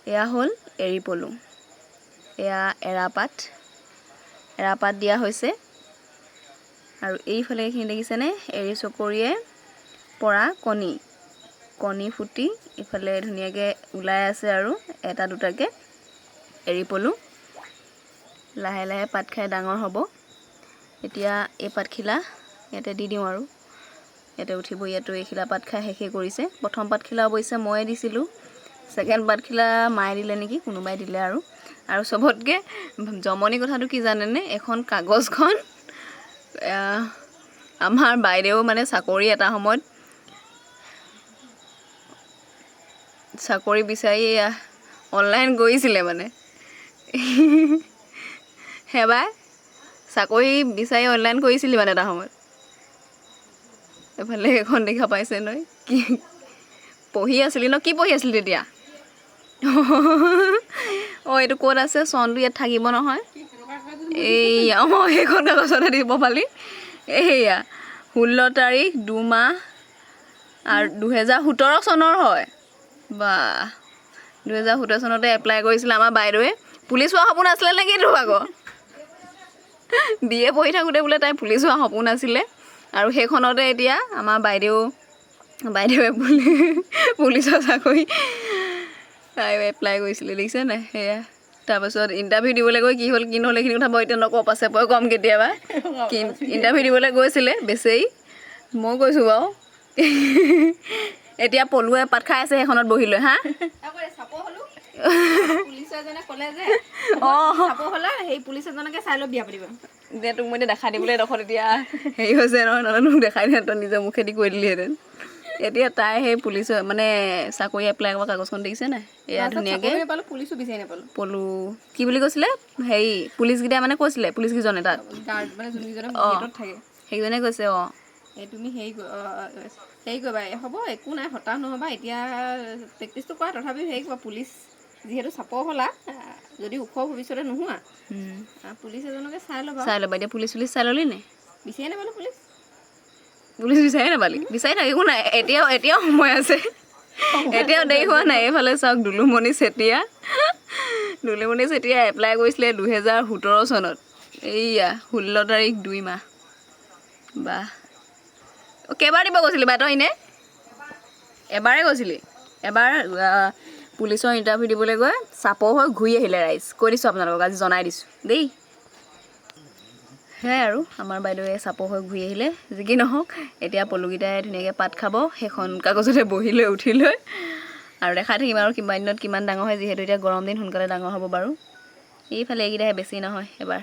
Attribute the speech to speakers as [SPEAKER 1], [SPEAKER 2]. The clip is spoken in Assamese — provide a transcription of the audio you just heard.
[SPEAKER 1] এয়া হ'ল এৰি পলু, এয়া এৰাপাত দিয়া হৈছে। আৰু এইফালে এইখিনি দেখিছেনে, এৰি চকৰিয়ে পৰা কণী ফুটি ইফালে ধুনীয়াকৈ ওলাই আছে আৰু এটা দুটাকৈ এৰি পলু লাহে লাহে পাত খাই ডাঙৰ হ'ব। এতিয়া এই পাতখিলা ইয়াতে দি দিওঁ আৰু ইয়াতে উঠিব। ইয়াতো এইখিলা পাত খাই শেষে কৰিছে। প্ৰথম পাতখিলা অৱশ্যে ময়ে দিছিলোঁ, ছেকেণ্ড পাতখিলা মায়ে দিলে নেকি, কোনোবাই দিলে আৰু চবতকৈ জমনি কথাটো কি জানেনে, এখন কাগজখন আমাৰ বাইদেউ মানে চাকৰি এটা সময়ত চাকৰি বিচাৰি অনলাইন কৰিছিলে মানে সেইবাৰ চাকৰি বিচাৰি অনলাইন কৰিছিলি মানে এটা সময়ত। এফালে এখন দেখা পাইছে নহয়, কি পঢ়ি আছিলি ন, কি পঢ়ি আছিলি তেতিয়া? অঁ এইটো ক'ত আছে, চনটো ইয়াত থাকিব নহয়। এইয়া সেইখন কাগজতে দিব পালি। এইয়া 16 তাৰিখ 2 মাহ আৰু 2017 চনৰ হয়। বা 2017 চনতে এপ্লাই কৰিছিলে আমাৰ বাইদেৱে। পুলিচ হোৱা সপোন আছিলে নেকি তোৰ আকৌ? বিয়ে পঢ়ি থাকোঁতে বোলে তাই পুলিচ হোৱা সপোন আছিলে, আৰু সেইখনতে এতিয়া আমাৰ বাইদেৱে পুলিচৰ চাকৰি তাই এপ্লাই কৰিছিলে, দেখিছে নাই? সেয়া তাৰপাছত ইণ্টাৰভিউ দিবলৈ গৈ কি হ'ল কি নহ'ল এইখিনি কথা মই এতিয়া নকওঁ, পাছে পৰে ক'ম কেতিয়াবা। ইণ্টাৰভিউ দিবলৈ গৈছিলে বেচেৰি, মই কৈছোঁ বাৰু। এতিয়া পলুৱে পাত খাই আছে সেইখনত বহি লৈ। হা এতিয়া তোক মই এতিয়া দেখাই দিবলৈ এডোখৰত এতিয়া হেৰি হৈছে নহয়, নহ'লে তোক দেখাই দিয়ে তই নিজৰ মুখেদি কৈ দিলিহেঁতেন। এতিয়া তাই সেই পুলিচৰ মানে চাকৰি এপ্লাই কৰা কাগজখন দেখিছে নাই? এয়া ধুনীয়াকৈ পলু কি বুলি কৈছিলে, হেৰি পুলিচকেইটাই মানে কৈছিলে, পুলিচকেইজনে তাত সেইকেইজনে কৈছে অঁ
[SPEAKER 2] তুমি হেৰি কৰিবা, হ'ব একো নাই, হতাশ নহ'বা, এতিয়া প্ৰেক্টিচটো কৰা, তথাপিও হেৰি কৰিবা, পুলিচ যিহেতু চাপৰ হ'লা, যদি ওখ ভৱিষ্যতে নোহোৱা পুলিচ এজনকে চাই ল'বা।
[SPEAKER 1] এতিয়া পুলিচ চাই ল'লি নে?
[SPEAKER 2] বিচাৰিয়ে নাপালোঁ
[SPEAKER 1] পুলিচ বিচাৰিয়ে নাপালি? বিচাৰি থাক, একো নাই, এতিয়াও সময় আছে, এতিয়াও দেৰি হোৱা নাই। এইফালে চাওক দুলুমণি চেতিয়া এপ্লাই কৰিছিলে 2017 চনত, এইয়া 16 তাৰিখ 2 মাহ। বাহ, কেইবাৰ দিব গৈছিলি বা তই? এনেই এবাৰে গৈছিলি? এবাৰ পুলিচৰ ইণ্টাৰভিউ দিবলৈ গৈ চাপৰ হৈ ঘূৰি আহিলে ৰাইজ। কৈ দিছোঁ আপোনালোকক, আজি জনাই দিছোঁ দেই। সেয়াই আৰু আমাৰ বাইদেৱে চাপৰ হৈ ঘূৰি আহিলে। যি কি নহওক, এতিয়া পলুকেইটাই ধুনীয়াকৈ পাত খাব সেইখন কাগজতে বহি লৈ উঠি লৈ, আৰু দেখাই থাকিম আৰু কিমান দিনত কিমান ডাঙৰ হয়, যিহেতু এতিয়া গৰম দিন, সোনকালে ডাঙৰ হ'ব বাৰু। এইফালে এইকেইটাহে, বেছি নহয় এবাৰ।